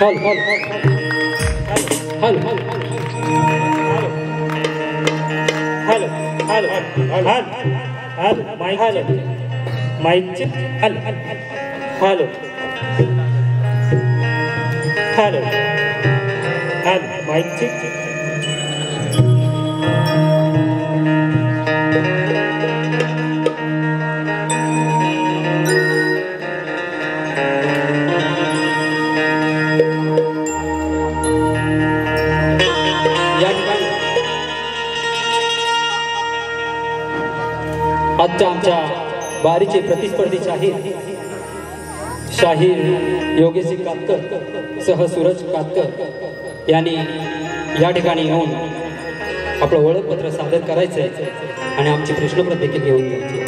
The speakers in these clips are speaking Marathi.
हल हल हल हल हल हल हल हल माइक हल माइक चेक हल हल हल हल माइक चेक आजच्या आमच्या बारीचे प्रतिस्पर्धी शाहीर योगेश कातकर सह सूरज कातकर यांनी या ठिकाणी येऊन आपलं ओळखपत्र सादर करायचंय आणि आमची प्रश्नपत्र देखील घेऊन जायची.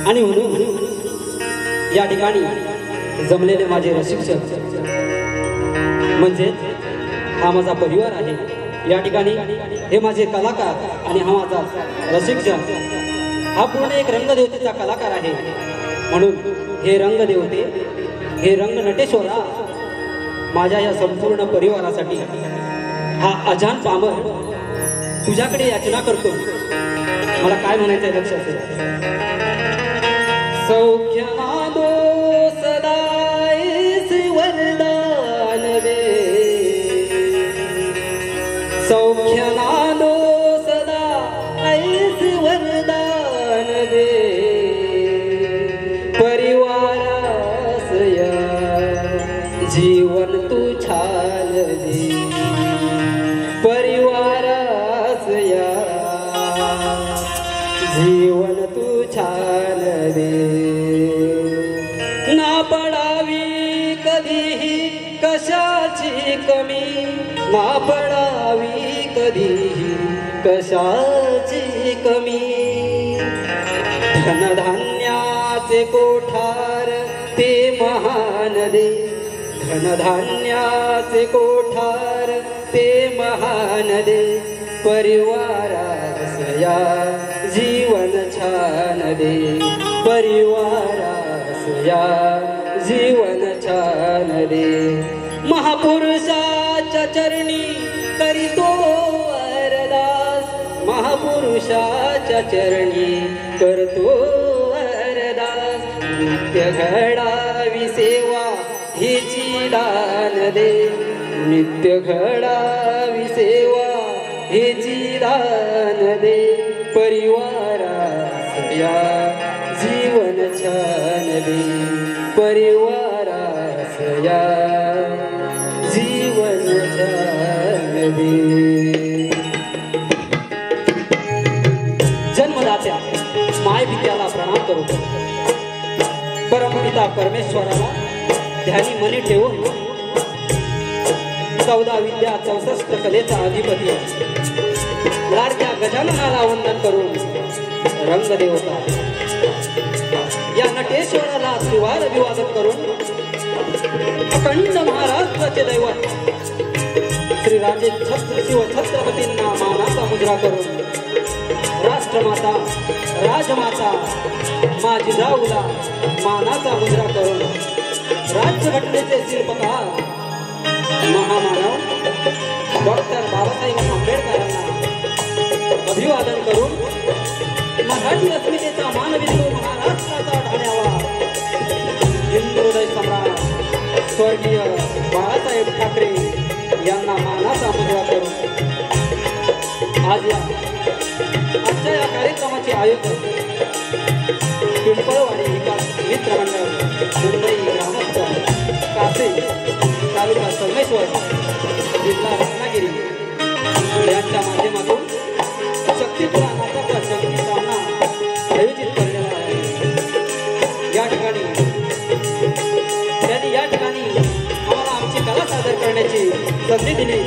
आणि या ठिकाणी जमलेले माझे रसिक म्हणजे हा माझा परिवार आहे. या ठिकाणी हे माझे कलाकार आणि हा माझा रसिक हा पूर्ण एक रंगदेवतेचा कलाकार आहे. म्हणून हे रंगदेवते, हे रंग नटेश्वरा, माझ्या या संपूर्ण परिवारासाठी हा अजान पामर तुझ्याकडे याचना करतो. मला काय म्हणायचंय लक्षात असेल. सौख्य नादो सदाईस वरदान दे, सौख्य नादो सदाईस वरदान दे, परिवारास या जीवन तू छान दे, परिवारास या जीवन तू छान दे. ना पडावी कधीही कशाची कमी, ना पडावी कधीही कशाची कमी. धनधान्याचे कोठार ते महान दे, धनधान्याचे कोठार ते महान दे, परिवारास या जीवन छान दे, परिवारास या जीवन छान दे. महापुरुषाच्या चरणी करीतो अरदास, महापुरुषाच्या चरणी करतो अरदास. नित्य घडावी सेवा हिची दान दे, नित्य घडावी सेवा हिची दान दे, परिवारास या जीवन छान दे, परिवारास माया जीवन जागवी। जन्मदात्या माय पित्याला प्रणाम करू, परमपिता परमेश्वराला ध्यानी मनी ठेवून 14 विद्या 64 कलेचा अधिपती लाडक्या गजाननाला वंदन करून रंगदेवता या नटेश्वराला त्रिवार अभिवादन करून अखंड महाराष्ट्राचे दैवत श्री राजे शिव छत्रपतींना मानाचा मुद्रा करून राष्ट्रमाता राजमाता मा जिजाऊला मानाचा मुद्रा करून राज्यघटनेचे शिल्पकार महामानव डॉक्टर बाबासाहेब आंबेडकरांना अभिवादन करून मराठी अस्मितेचा मानबिंदू महाराष्ट्राचा ढाण्यावा हिंदुहृदय सम्राट स्वर्गीय बाळासाहेब ठाकरे यांना मानाचा मुद्रा करून आजच्या या कार्यक्रमाचे आयोजक पिंपळवाडी विकास मित्र मंडळ मुंबई ग्रामस्थ कासे तालुका संगमेश्वर जिल्हा रत्नागिरी यांच्या माध्यमातून शक्तीपुरा नाटकाचा जंगी सामना आयोजित करण्यात आहे। या ठिकाणी आम्हाला आमची कला सादर करण्याची संधी दिली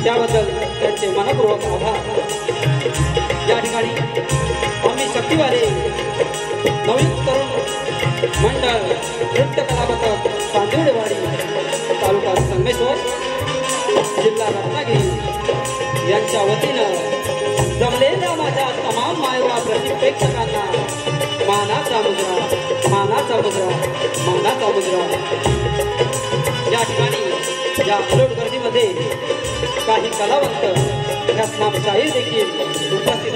त्याबद्दल त्यांचे मनपूर्वक आभार। या ठिकाणी आम्ही शक्तीवाले नवयुक्त तरुण मंडळ नृत्य कला पथक चांदिवडेवाडी तालुका संगमेश्वर जिल्हा रत्नागिरी यांच्या वतीनं जमलेल्या माझ्या तमाम मायबाप प्रेक्षकांना मानाचा मुद्रा मानाचा मुद्रा मानाचा मुद्रा। या ठिकाणी या अलोट गर्दीमध्ये काही कलावंत शाहीर देखील उपस्थित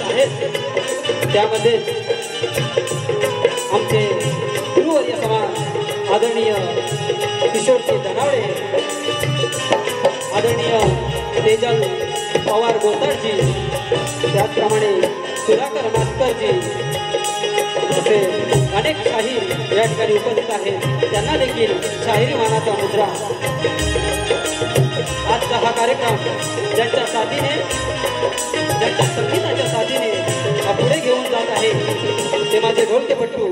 आहेत। त्यामध्ये आमचे गुरुवर्य समाज आदरणीय किशोरजी धनावडे, आदरणीय तेजल पवार गोताडजी, त्याचप्रमाणे सुधाकर मास्टरजी असे अनेक शाहीर या ठिकाणी उपस्थित आहेत। त्यांना देखील शाहिरी मानाचा मुद्रा। आजचा हा कार्यक्रम ज्यांच्या साथीने ज्यांच्या संगीताच्या साथीने पुढे घेऊन जात आहे ते माझे ढोलकेपट्टू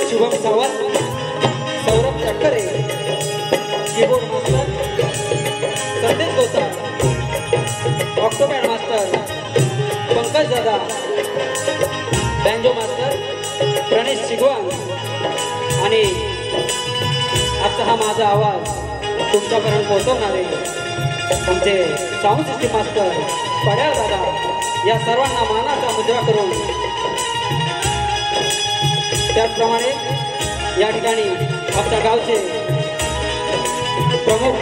शुभम सावंत, सौरभ तटकरे, कीबोर्ड मास्टर संदेश गोसाळ, ऑक्टोपॅड मास्टर पंकज दादा, बँजो मास्टर प्रणेश शिगवान आणि आजचा हा माझा आवाज तुमच्यापर्यंत पोहोचवणारे आमचे साऊंड सिस्टीम मास्टर पड्याळ दादा, या सर्वांना मानाचा मुद्रा करून त्याचप्रमाणे या ठिकाणी आमच्या गावचे प्रमुख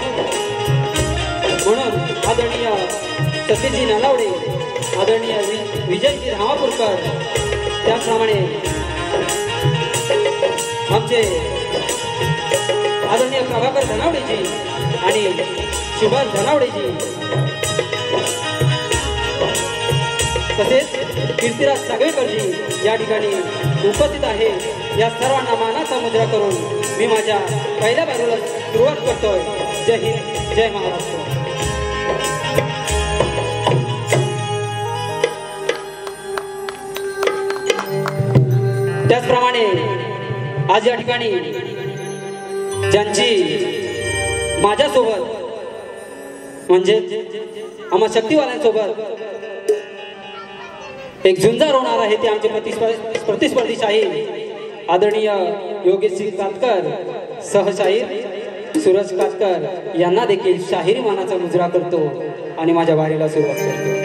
म्हणून आदरणीय सतीशजी नलावडे, आदरणीय विजयजी धामापूरकर, त्याचप्रमाणे आमचे आदरणीय प्रभाकर धनावडेजी आणि सुभाष धनावडेजी, तसेच कीर्तिराज सागवेकरजी या ठिकाणी उपस्थित आहे। या सर्वांना मानाचा मुद्रा करून मी माझ्या पहिल्या बाजूला सुरुवात करतोय। जय हिंद, जय महाराष्ट्र। त्याचप्रमाणे आज या ठिकाणी ज्यांची माझ्यासोबत म्हणजे आम्हा शक्तीवाल्यांसोबत एक झुंजार होणार आहे ते आमचे प्रतिस्पर्धी शाहीर आदरणीय योगेश सिंग कातकर, सहशाहीर सूरज कातकर यांना देखील शाहिरी मानाचा मुजरा करतो आणि माझ्या वारीला सुरुवात करतो।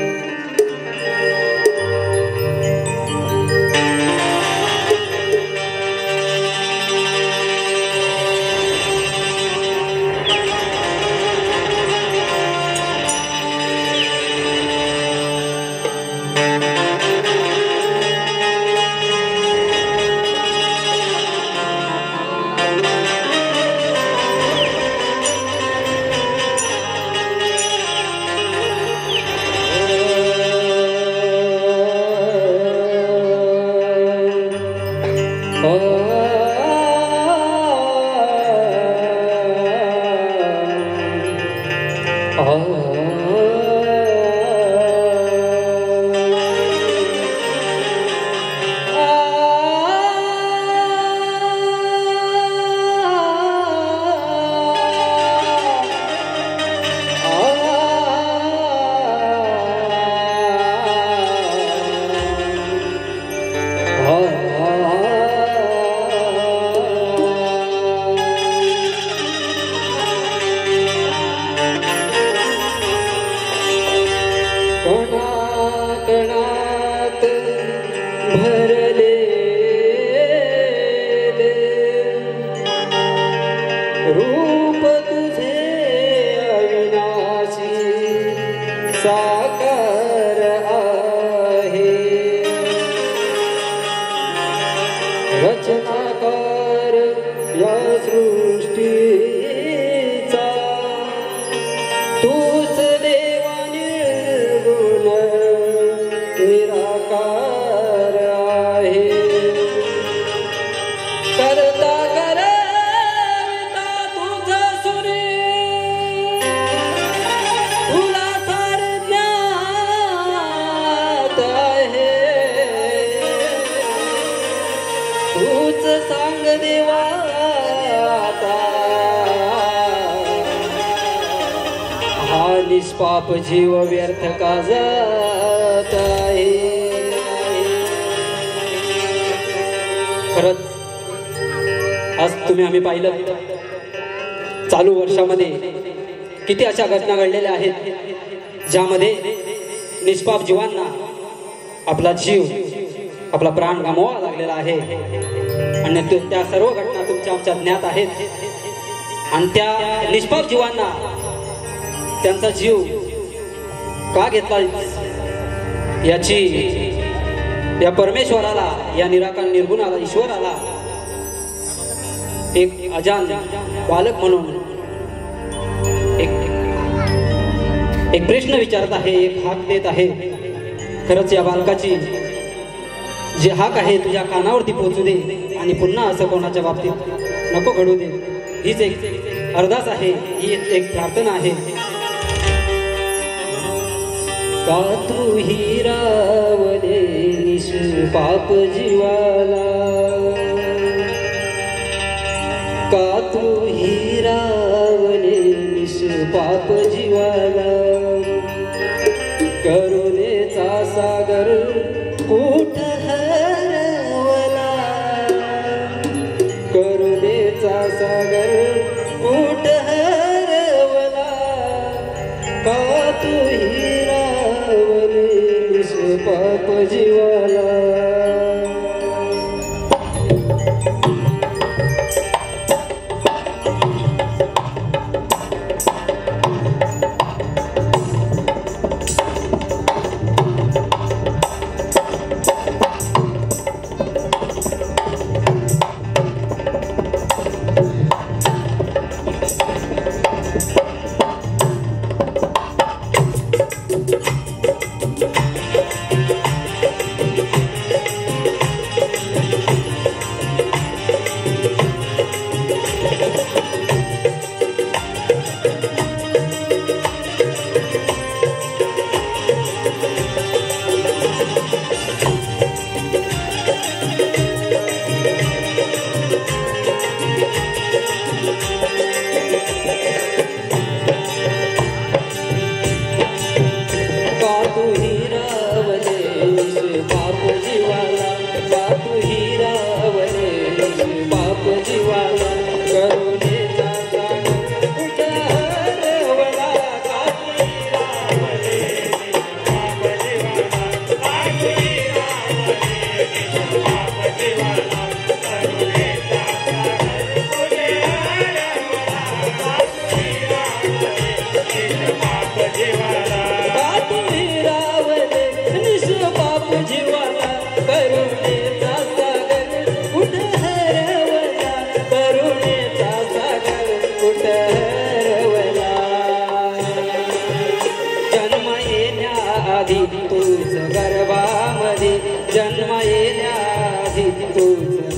रचनाकार या सृष्टीचा तूच देवा निर्गुण निराकार आहे. करता करता तुझा सुरे तुला सार ज्ञात आहे. तूच सांग देवा हा निष्पाप जीव व्यर्थ का जात आहे. खरंच आज तुम्ही आम्ही पाहिलं चालू वर्षामध्ये किती अशा घटना घडलेल्या आहेत ज्यामध्ये निष्पाप जीवांना आपला जीव आपला प्राण गमवावा लागलेला आहे. आणि त्या सर्व घटना तुमच्या आमच्या ज्ञात आहेत. आणि त्या निष्पाप जीवांना त्यांचा जीव का घेतला याची या परमेश्वराला या निराकार निर्गुणाला ईश्वराला एक अजान बालक म्हणून एक प्रश्न विचारत आहे, एक हाक देत आहे. खरंच या बालकाची जे हाक आहे तुझ्या कानावरती पोहोचू दे आणि पुन्हा असं कोणाच्या बाबतीत नको घडू दे. हीच एक अरदास आहे, ही एक प्रार्थना आहे. का तू हिरावले निष्पाप जीवाला, का तू हिरावले निष्पाप जीवाला. करुणेचा सागर कुठ हरवला, करुणेचा सागर कुठ हरवला. का तू हिरावले निष्पाप जीवाला.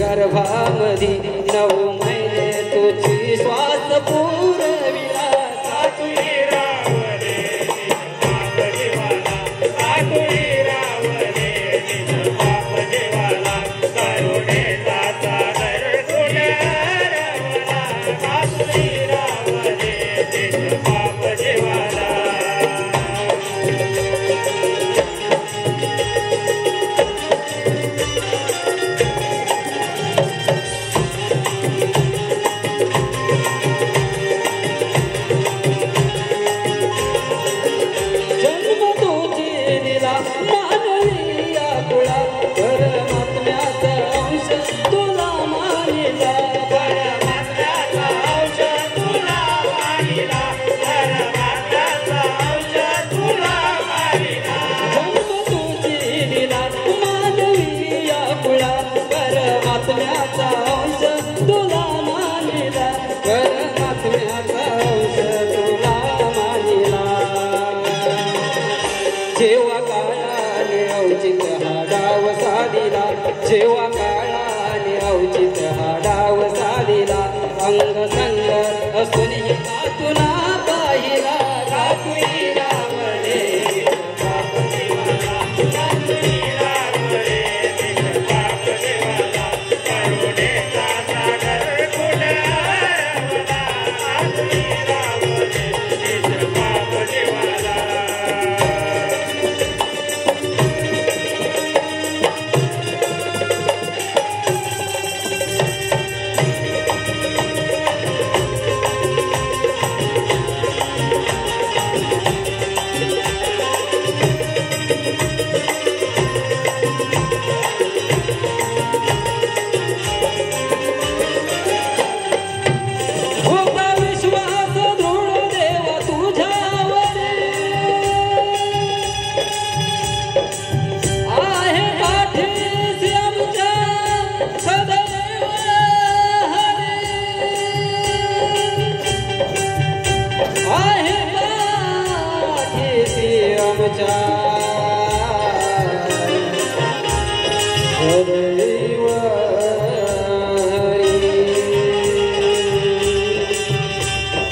गर्भामध्ये 9 महिने तुझी श्वास पुरविला. का तू हिरावले जेव्हा काळाने अवचित हा डाव साधिला अंग संग असून का तुला पाहिला रात्री रावणे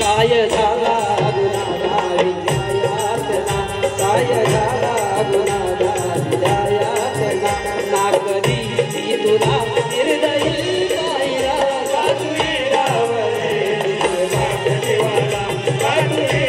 काय झाला गुन्हागारी दयायातना काय झाला गुन्हागारी दयायातना नाकदी तुला निर्दयी पाहिला सासुरी रावणे देवाला सासुरी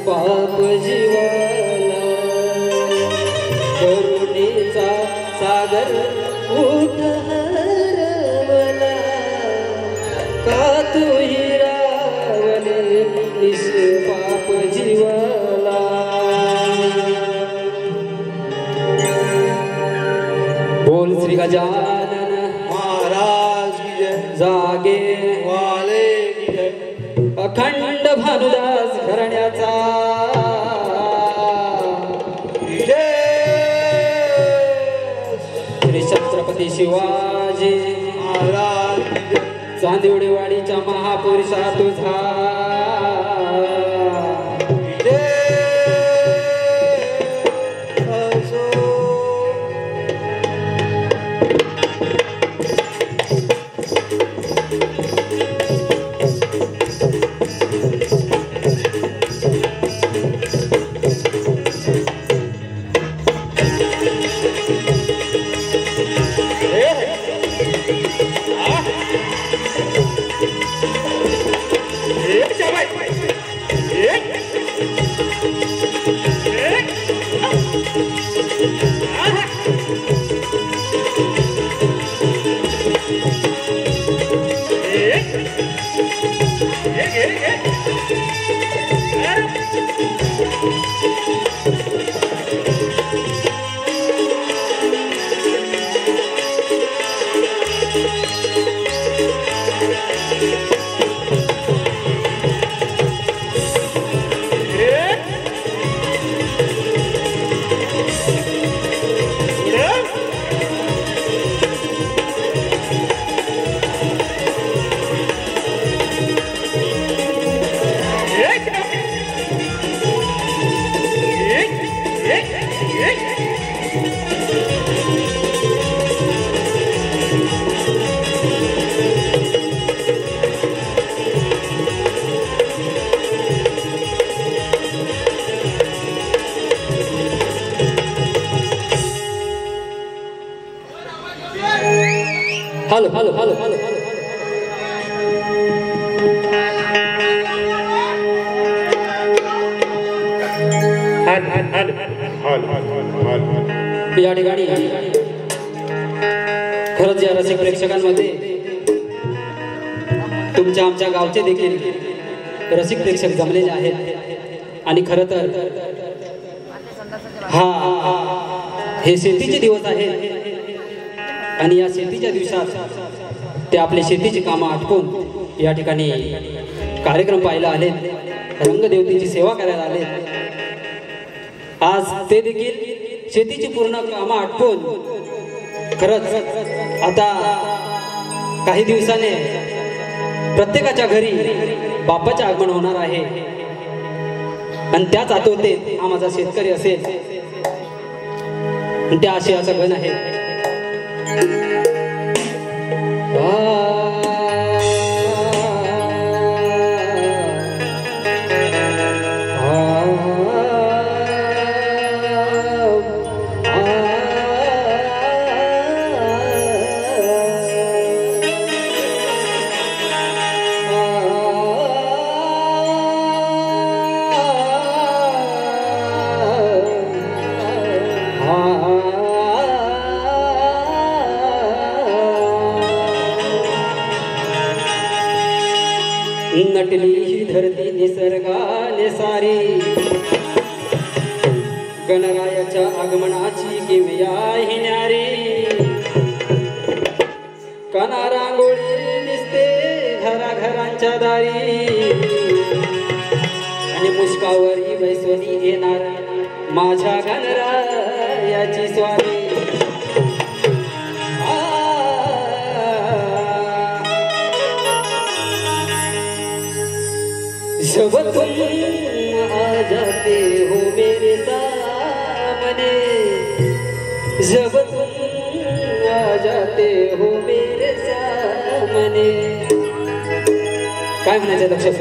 पाप जीवाला करुणेचा सागर उठ हरवला का तू हिरावले निस पाप जीवाला बोल श्री गजानन महाराज की जय जागे वाले की जय अखंड भानुदास घराण्याचा श्री छत्रपती शिवाजी महाराज चांदिवडेवाडीच्या महापुरुषा तुझा हॅलो हॅलो हॅलो हॅलो या ठिकाणी खरंच या रसिक प्रेक्षकांमध्ये तुमच्या आमच्या गावचे देखील रसिक प्रेक्षक जमलेले आहेत आणि खरं तर हे शेतीचे दिवस आहेत आणि या शेतीच्या दिवसात ते आपले शेतीची कामं आटपून या ठिकाणी कार्यक्रम पाहायला आले, रंगदेवतेची सेवा करायला आले। आज ते देखील शेतीची पूर्ण कामं आटपून खरंच आता काही दिवसाने प्रत्येकाच्या घरी बापाचे आगमन होणार आहे आणि त्याच आतुरतेत हा माझा शेतकरी असेल आणि त्या आशयाचा गण आहे। नटली ही धरती निसर्गाने सारी, गणरायाच्या आगमनाची किमया ही न्यारी। काना रांगोळी दिसते घराघरांच्या दारी आणि मुस्कावरी बैसोनी येणार माझ्या गणरायाची स्वारी। जब तुम आ जाते हो मेरे सामने, जब तुम आ जाते हो मेरे सामने। काय म्हणायचं लक्षात?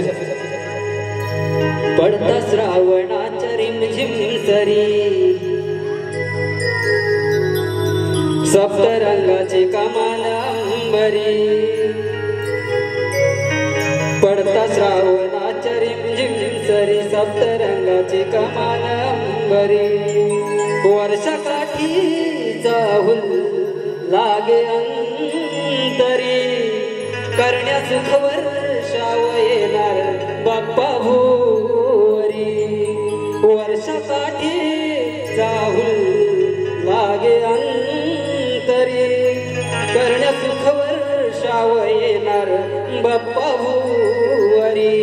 पडता श्रावणाच्या रिमझिम सरी, सप्तरंगाची कमान अंबरी। पडता श्रावणाच्या रिमझिम सरी, सप्तरंगाची कमान अंबरी। वर्षकाठी जाहून लागे अंतरी, करण्या सुख वर्षाव येणार बाप्पा भुवरी। वर्षकाठी जाहून लागे अंतरी, करण्या सुख वर्षाव येणार बाप्पा भुवरी।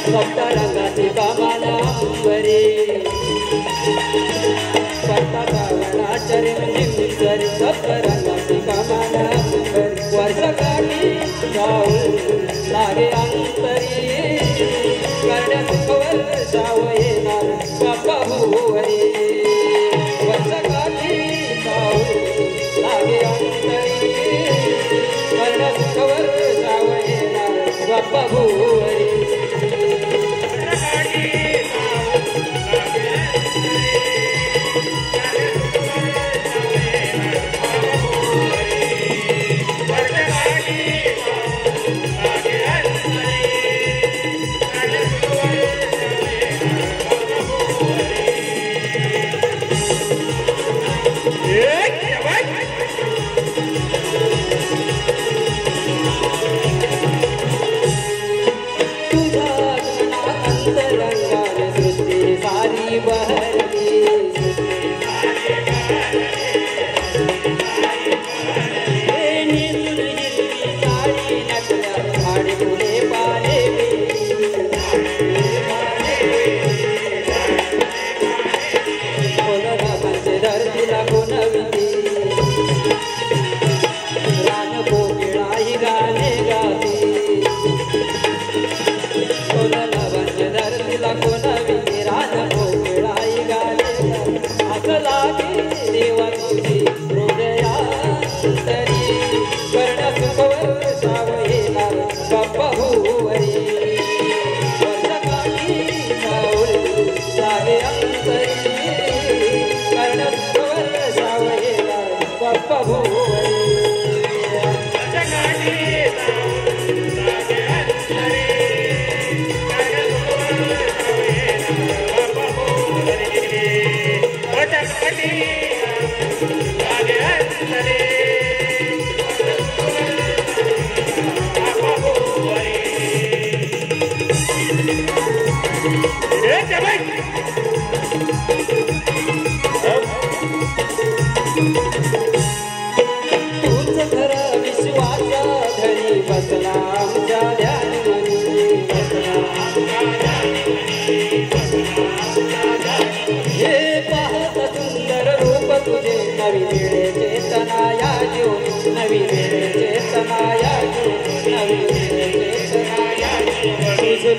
सप्ता रंगाची कामाला अंबरी पट्टा वनाचरे निसरी सप्ता रंगाची कामाला अंबरी वर्षकाठी जाऊ लागे अंतरी करण्या सुखवर जाव येणार बाप्पा भुवरी वर्षकाठी जाऊ लागे अंतरी करण्या सुखवर जाव येणार बाप्पा भुवरी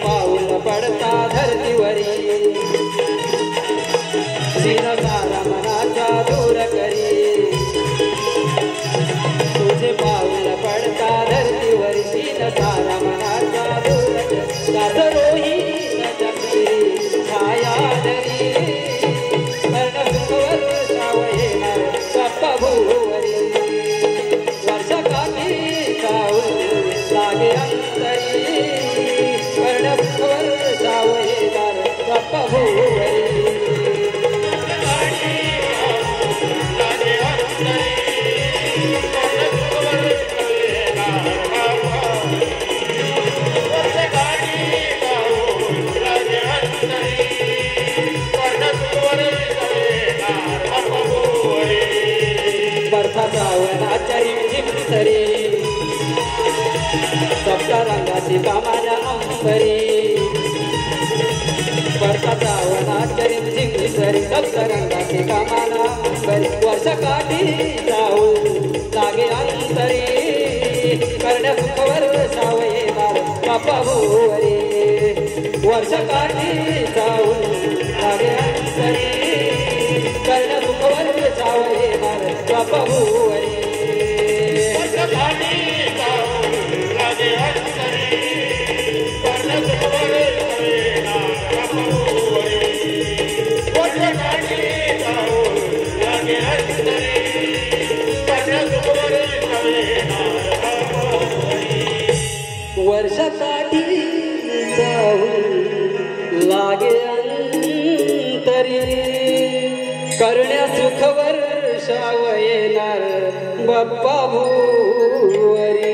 पाऊल पडता धरतीवरी सीन सारा मनाचा दूर करी तुझे पाऊल पडता धरतीवरी सीन सारा मनाचा दूर करी दासरोही नजरी छाया धरी कर्णसुखवर जाव येणार बाप्पा भुवरी वर्षकाठी जाऊ लागे अंतरी कर्णसुखवर जाव येणार बाप्पा भुवरी सप्ता रंगाची कामाला अंबरी परताचा वनाचरी झिंगसरी सप्ता रंगाची कामाला अंबरी वर्षकाठी जाऊ लागे अंतरी करण्या सुखवर जाव येणार बाप्पा भुवरी वर्षकाठी जाऊ लागे अंतरी करण्या सुखवर जाव येणार बाप्पा भुवरी वर्षकाठी जाऊ लागे अंतरी करण्या सुखवर जाव येणार बाप्पा भुवरी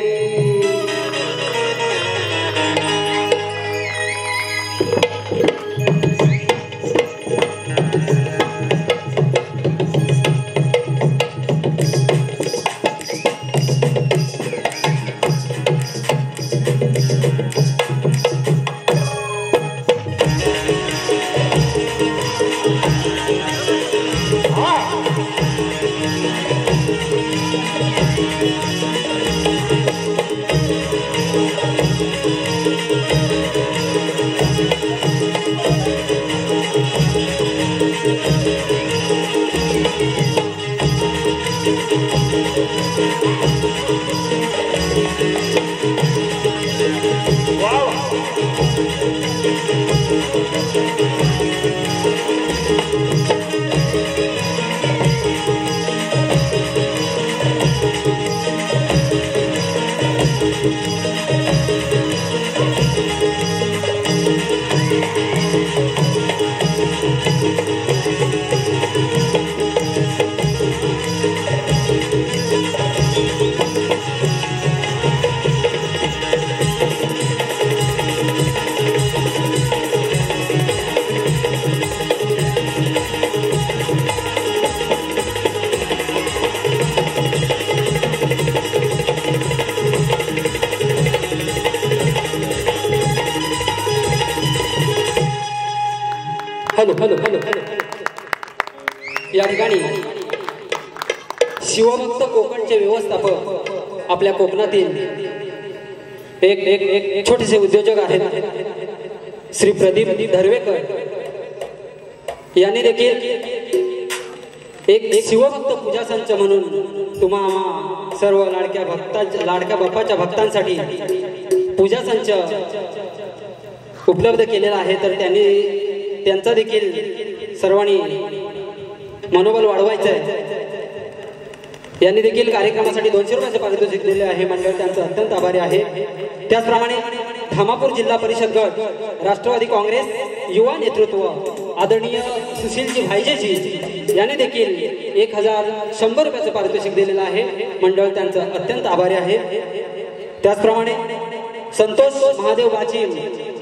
हॅलो हॅलो हॅलो या ठिकाणी शिवभक्त कोकणचे व्यवस्थापक आपल्या कोकणातील एक एक एक छोटेसे उद्योजक आहेत श्री प्रदीप धर्वेकर यांनी देखील एक शिवभक्त पूजा संच म्हणून तुम्हा सर्व लाडक्या बाप्पाच्या भक्तांसाठी पूजा संच उपलब्ध केलेला आहे। तर त्यांचा देखील सर्वांनी मनोबल वाढवायचं आहे। यांनी देखील कार्यक्रमासाठी 200 रुपयाचे पारितोषिक दिले आहे। मंडळ त्यांचं अत्यंत आभारी आहे। त्याचप्रमाणे धामापूर जिल्हा परिषद गट राष्ट्रवादी काँग्रेस युवा नेतृत्व आदरणीय सुशीलजी भाईजेजी यांनी देखील 1100 रुपयाचे पारितोषिक दिलेलं आहे। मंडळ त्यांचं अत्यंत आभारी आहे। त्याचप्रमाणे संतोष महादेव बाचीम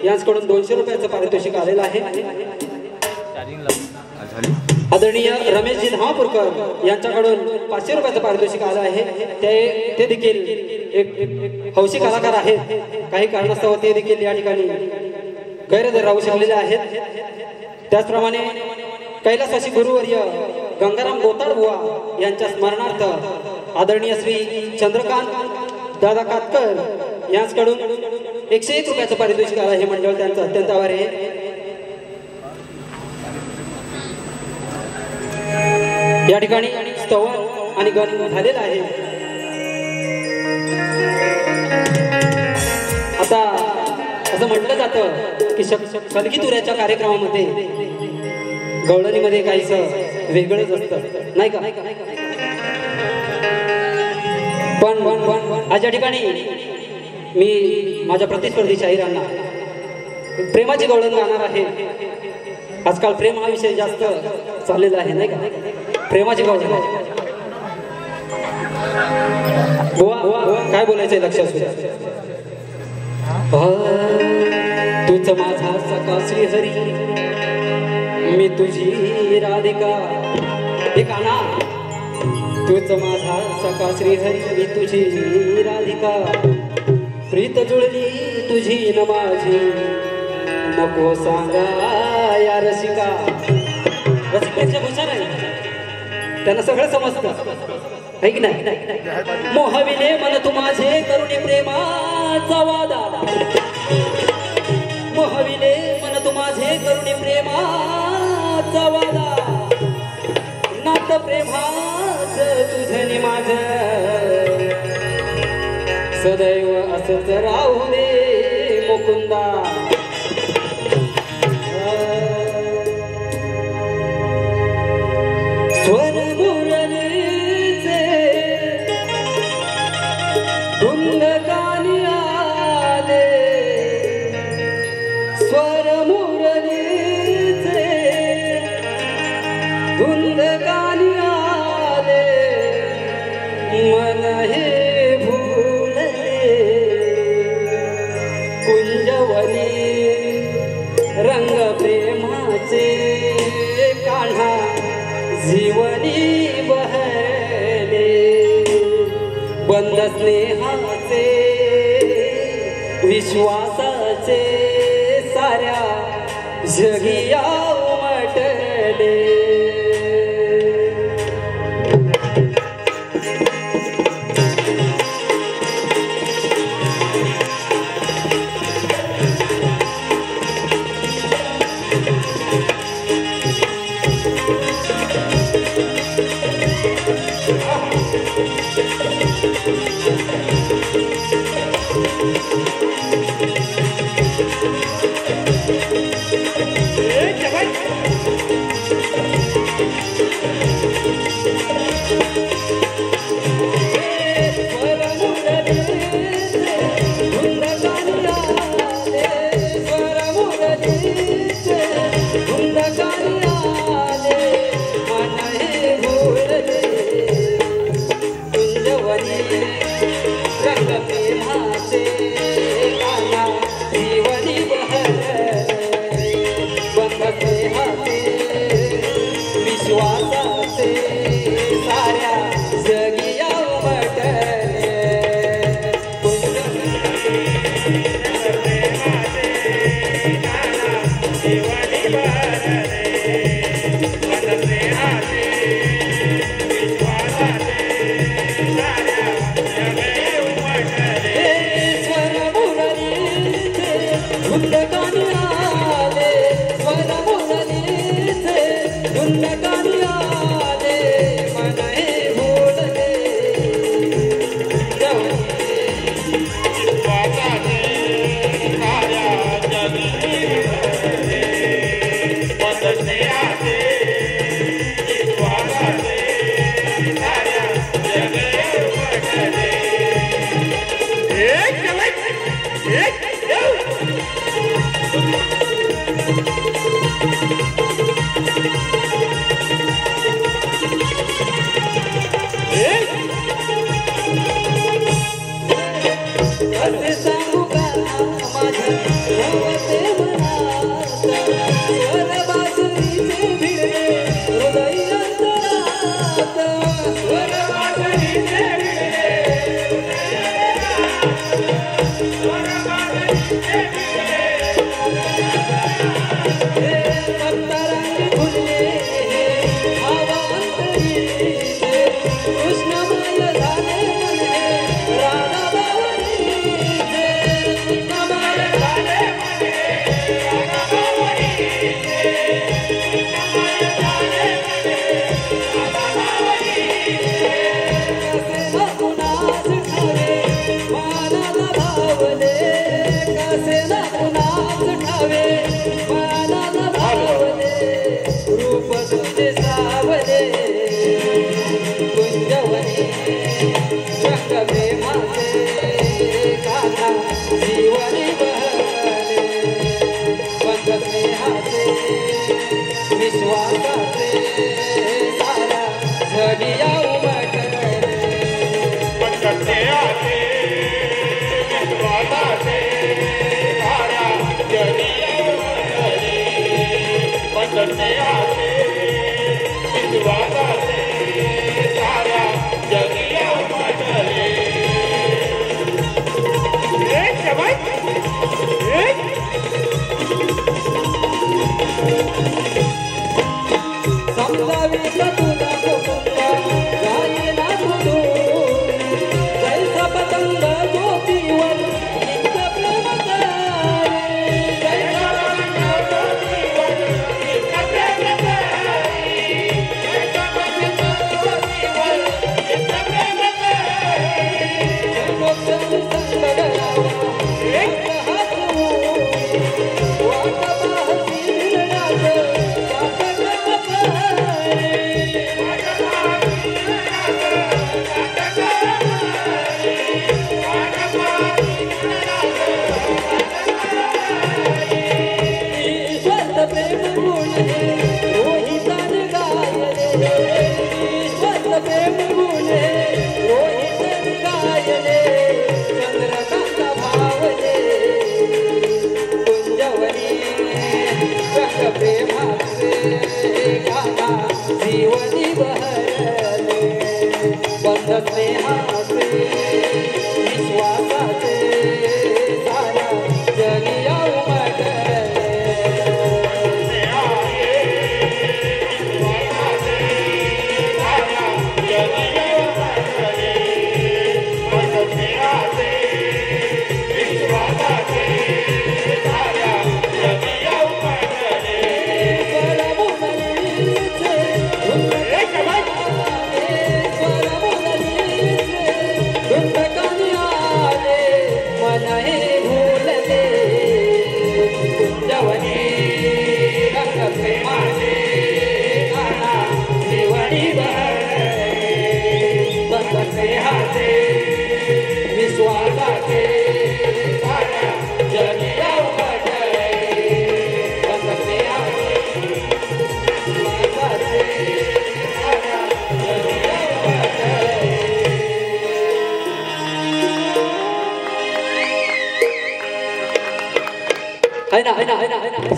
यांच्याकडून 200 रुपयाचं पारितोषिक आलेलं आहे। आदरणीय रमेशजी धामापूरकर यांच्याकडून 500 रुपयाचं पारितोषिक आलं आहे। ते देखील एक हौशी कलाकार आहेत। काही कारणास्तव ते देखील या ठिकाणी गैरहजर राहू शकलेले आहेत। त्याचप्रमाणे कैलासवासी गुरुवर्य गंगाराम गोताळ बुवा यांच्या स्मरणार्थ आदरणीय श्री चंद्रकांत दादा कातकर यांच्याकडून 101 रुपयाचं पारितोषिक आलं आहे। मंडळ त्यांचं अत्यंत आभारी आहे। या ठिकाणी स्तवन आणि गण झालेला आहे। आता असं म्हटलं जातं की सलगी तुऱ्याच्या कार्यक्रमामध्ये गवळणीमध्ये काहीच वेगळंच असतं नाही का। पण आज या ठिकाणी मी माझ्या प्रतिस्पर्धी शाहिरांना प्रेमाची गवळण गाणार आहे। आजकाल प्रेम हा विषय जास्त चाललेला आहे नाही का। प्रेमाची गवळण काय बोलायचंय लक्षात तूच माझा सखा श्रीहरी मी तुझी राधिका हे गाना तूच माझा सखा श्रीहरी मी तुझी राधिका प्रीत जुळली तुझी न माझी नको सांगा या रसिका। रसिकेच्या हुशार आहे त्यांना सगळं समजतं ऐक नाही। मोहविले मन तू माझे करुणी प्रेमाचा वादा मोहविले मन तू माझे करुणी प्रेमाचा वादा नात प्रेमाच तुझे माझ सदैव असंच राहू दे मुकुंदा। स्वर मुरलीचे धुंद गाणी आले स्वर मुरलीचे धुंद गाणी आले मन हे भूलले कुंजवनी रंग प्रेमाचे कान्हा जीवनी बहले बंद स्नेहाचे विश्वासाचे साऱ्या जगिया उमटले।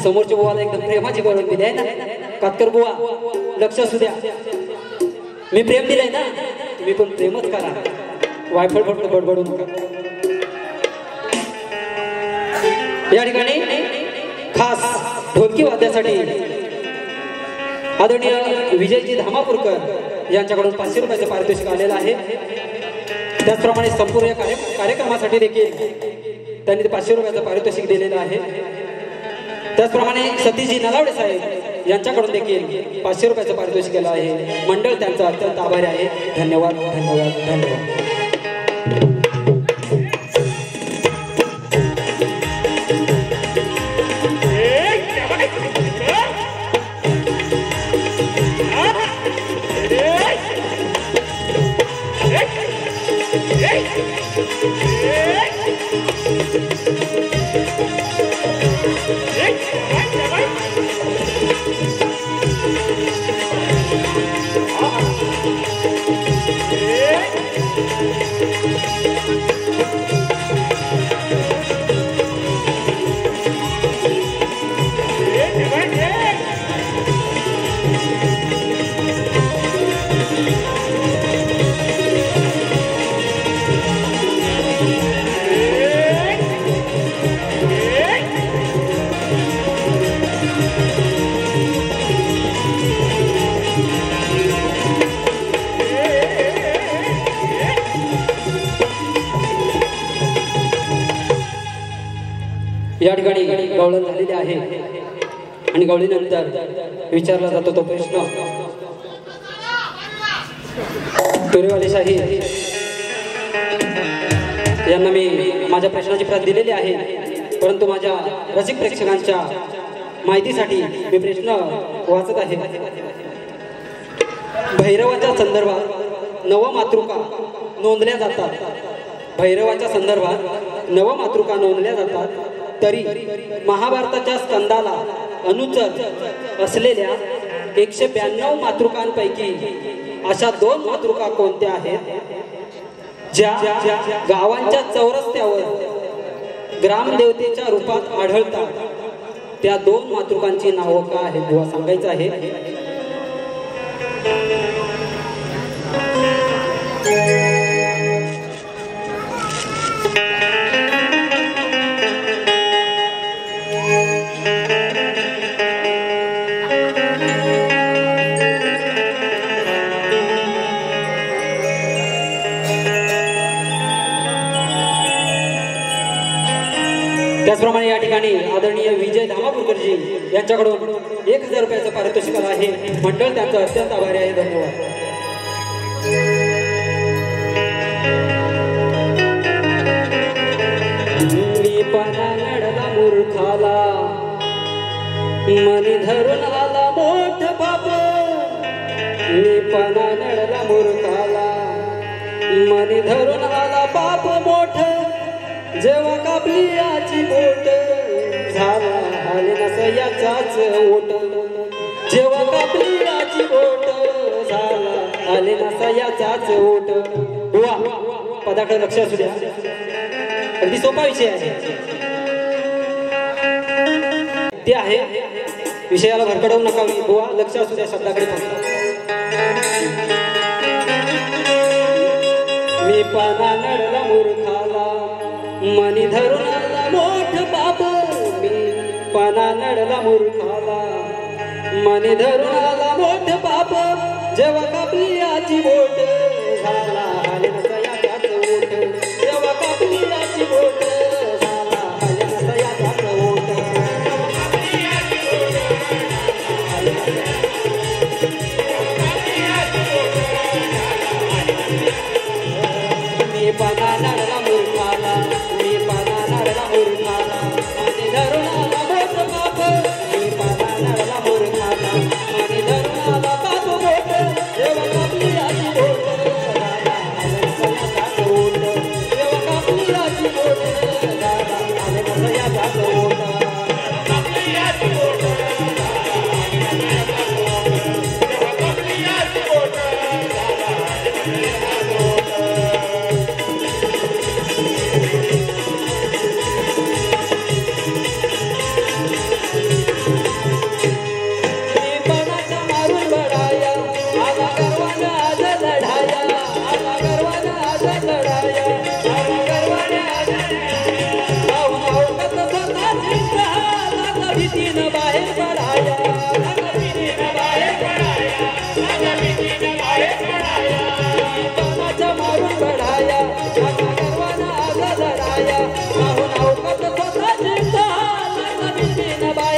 समोरच्या बुवाला एकदम प्रेमाची गरज दिली आहे ना कातकर बुवा लक्ष असू द्या मी प्रेम दिलंय ना तुम्ही पण प्रेमच करा वायफळ फक्त बडबडू नका या ठिकाणी खास ढोलकी वाद्यासाठी आदरणीय विजयजी धामापूरकर यांच्याकडून 500 रुपयाचे पारितोषिक आलेलं आहे त्याचप्रमाणे संपूर्ण कार्यक्रमासाठी देखील त्यांनी 500 रुपयाचं पारितोषिक दिलेलं आहे त्याचप्रमाणे सतीजी नलावडे साहेब यांच्याकडून देखील 500 रुपयाचं पारितोषिक केलं आहे. मंडळ त्यांचा अत्यंत आभारी आहे. धन्यवाद धन्यवाद धन्यवाद. या ठिकाणी गवळण झालेली आहे आणि गवळीनंतर विचारला जातो तो प्रश्न. तुरेवाले शाही यांना मी माझ्या प्रश्नाची प्रत दिलेली आहे, परंतु माझ्या रसिक प्रेक्षकांच्या माहितीसाठी मी प्रश्न वाचत आहे. भैरवाच्या संदर्भात नवमातृका नोंदल्या जातात. भैरवाच्या संदर्भात नवमातृका नोंदल्या जातात, तरी महाभारताच्या स्कंदाला अनुचर असलेल्या 192 मातृकांपैकी अशा 2 मातृका कोणत्या आहेत ज्या गावांच्या चौरस्त्यावर ग्रामदेवतेच्या रूपात आढळतात? त्या 2 मातृकांची नावं काय आहेत बुवा सांगायचं आहे. त्याचप्रमाणे या ठिकाणी आदरणीय विजय धामापूरकरजी यांच्याकडून 1000 रुपयाचं पारितोषिक आहे. मंडळ त्यांचं अत्यंत आभारी आहे. धन्यवाद. मी पाना नडला मूर्खाला मनी धरून आला मोठ बाप. मी पाना नडला मूर्खाला मनी धरून आला बाप मोठ. जेव्हा कापली याची बोट झाला आले ना सयाचाच ओट. जेव्हा कापली याची बोट झाला आले ना सयाचाच ओट. बुवा पदाकडे लक्ष असू द्या, अगदी सोपा विषय आहे. ते आहे विषयाला भरकटवू नका. बुवा लक्ष असू द्या शब्दाकडे फक्त. मी पाना नडला मूर्खाला मनी धरून आला मोठ बाप. मी पाना नडला मूर्खाला मनी धरून आला मोठ बाप. जेव्हा कापली याची बोट झाला आले नसयाचाच ओठ. जेव्हा कापली याची बोट झाला आले नसयाचाच ओठ. मी पाना नडला मूर्खाला मी पाना नडला मूर्खाला मनी धरून आला मोठ बाप. मी पाना नडला मूर्खाला मनी धरून आला बाप मोठ. जेव्हा कापली याची बोट झाला आले नसयाचाच ओठ. जेव्हा कापली याची बोट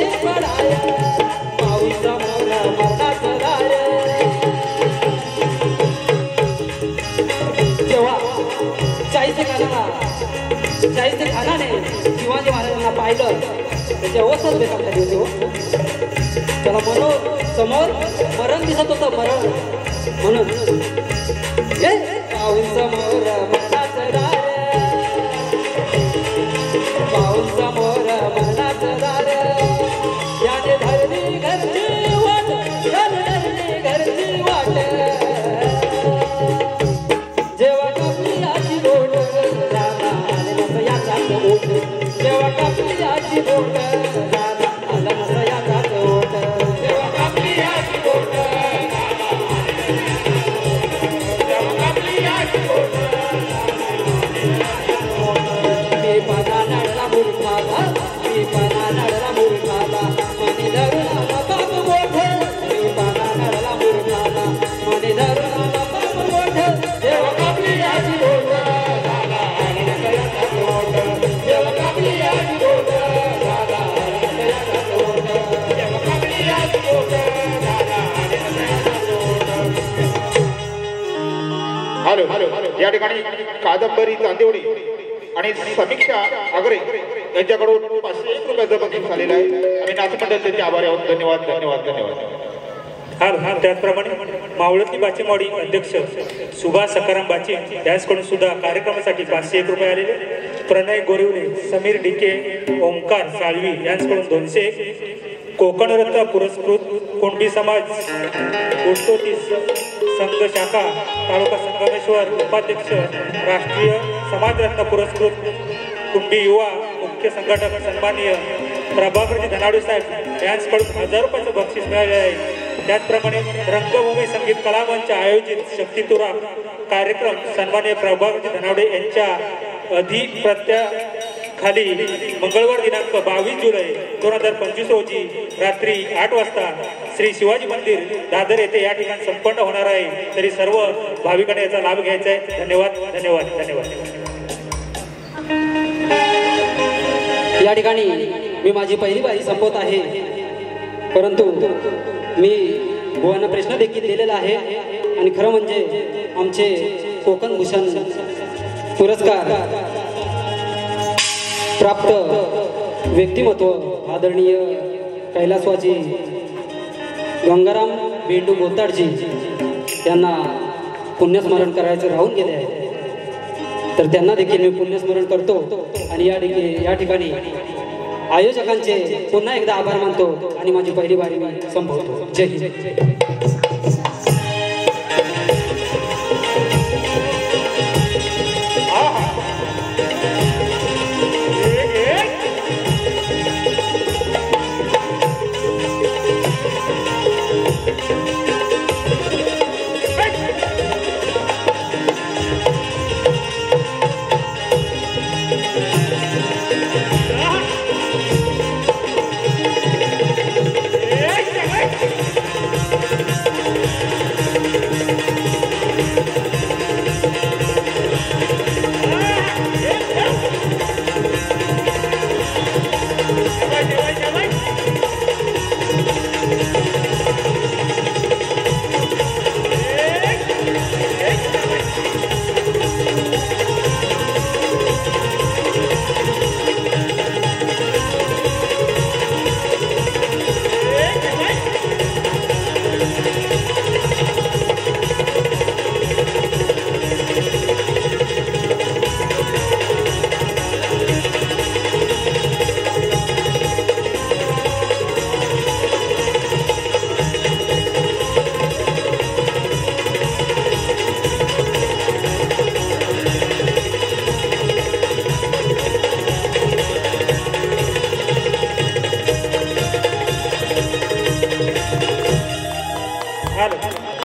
पडाय माऊलीचा मोरा मरणाचं दार जेव्हा शाहिस्ते खानाने शिवाजी महाराजांना पाहिलं त्याच्या ओसच बेकार झाली होती त्याला समोर मरण दिसत होतं मरण म्हणून माऊलीचा मोरा मरणाचं दार माऊलीचा मोरा मरणाचं दार याने धरली घरची वाट धरली घरची वाट जेव्हा कापली याची बोट रामा आले मसयाचाच ओठ जेव्हा कापली याची बोट रामा आला मसयाचाच ओठ जेव्हा कापली याची बोट जेव्हा कापली याची बोट मी पाना नडला मूर्खाला मी पाना नडला मूर्खाला मनी धरून आला बाप मोठ मी पाना नडला मूर्खाला मनी धरून आला बाप मोठ जेव्हा कापली याची बोट झाला आणि मसयाचाच ओठ जेव्हा कापली याची बोट झाला आणि मसयाचाच ओठ जेव्हा कापली याची बोट झाला आणि मसयाचाच ओठ हॅलो या ठिकाणी कादंबरी चांदिवडी आणि समीक्षा आगरे यांच्याकडून 501 रुपयाचं बक्षीस आलेलं आहे आम्ही नाचमंडळ त्यांचे आभारी आहोत धन्यवाद धन्यवाद धन्यवाद त्याचप्रमाणे मावळती बाचेमावडी अध्यक्ष सुभाष सकाराम बाचे यांच्याकडून सुद्धा कार्यक्रमासाठी 501 रुपये आलेले प्रणय गोरिवले समीर डिके ओंकार साळवी यांच्याकडून 201 कोकणरत्न पुरस्कृत कुणबी समाज गोष्टोतीस संघ शाखा तालुका संगमेश्वर उपाध्यक्ष राष्ट्रीय समाजरत्न पुरस्कृत कुणबी युवा मुख्य संघटक सन्माननीय प्रभाकरजी धनावडे साहेब यांच्याकडून 1000 रुपयाचं बक्षीस मिळाले आहे त्याचप्रमाणे रंगभूमी संगीत कला मंच आयोजित शक्तितुरा कार्यक्रम सन्माननीय प्रभाकरजी धनावडे यांच्या अधिप्रत्याखाली मंगळवार दिनांक 22 जुलै 2025 रोजी रात्री 8 वाजता श्री शिवाजी मंदिर दादर येथे या ठिकाणी संपन्न होणार आहे तरी सर्व भाविकांनी याचा लाभ घ्यायचा आहे धन्यवाद धन्यवाद धन्यवाद या ठिकाणी मी माझी पहिली बारी संपवत आहे परंतु मी बुवांना प्रश्न देखील दिलेला आहे आणि खरं म्हणजे आमचे कोकण भूषण पुरस्कार प्राप्त व्यक्तिमत्व आदरणीय कैलासवासी गंगाराम बेंडू गोताडजी यांना पुण्यस्मरण करायचं राहून गेले आहे तर त्यांना देखील मी पुण्यस्मरण करतो आणि या ठिकाणी आयोजकांचे पुन्हा एकदा आभार मानतो आणि माझी पहिली बारी मी संपवतो जय हिंद